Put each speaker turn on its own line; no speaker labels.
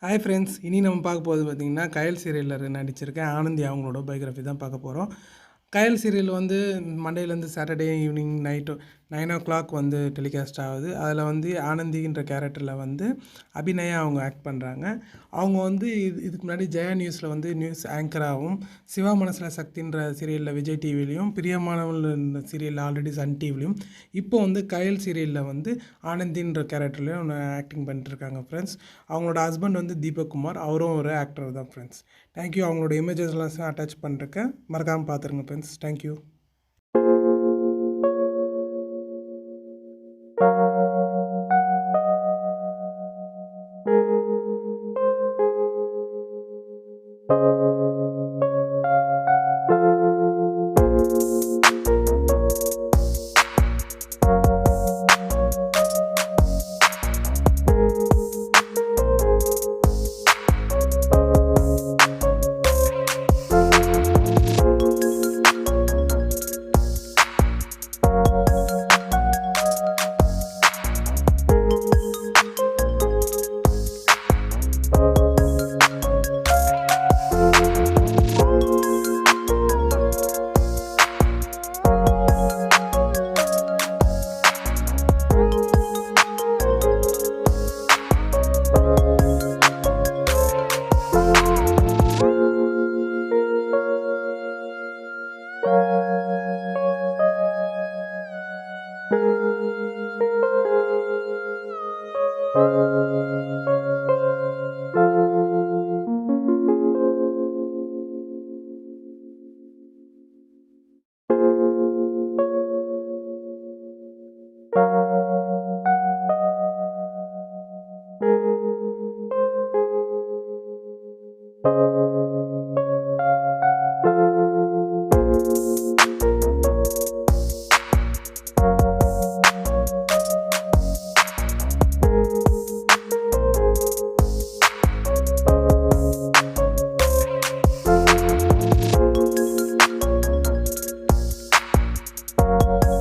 Hi friends, இனி நம்ம பார்க்க போகிறது பார்த்திங்கன்னா கயல் சீரியலில் நடிச்சிருக்கேன் ஆனந்தி அவங்களோட பயோகிராஃபி தான் பார்க்க போகிறோம். கயல் சீரியல் வந்து மண்டேலேருந்து சாட்டர்டே ஈவினிங் நைட்டு 9 o'clock வந்து டெலிகாஸ்ட் ஆகுது. அதில் வந்து ஆனந்தின்ற கேரக்டரில் வந்து அபிநயா அவங்க ஆக்ட் பண்ணுறாங்க. அவங்க வந்து இதுக்கு முன்னாடி ஜெயா நியூஸில் வந்து நியூஸ் ஆங்கராகவும், சிவா மனசில் சக்தின்ற சீரியலில் விஜய் டிவிலையும், பிரியமானவள் சீரியலில் ஆல்ரெடி சன் டிவிலையும், இப்போ வந்து கயல் சீரியலில் வந்து ஆனந்தின்ற கேரக்டர்லையும் ஆக்டிங் பண்ணிட்டுருக்காங்க ஃப்ரெண்ட்ஸ். அவங்களோட ஹஸ்பண்ட் வந்து தீபக் குமார், அவரும் ஒரு ஆக்டர் தான் ஃப்ரெண்ட்ஸ். தேங்க்யூ. அவங்களோட இமேஜஸ்லாம் அட்டாச் பண்ணிருக்கேன், மறக்காமல் பார்த்துருங்க ஃப்ரெண்ட்ஸ். தேங்க்யூ.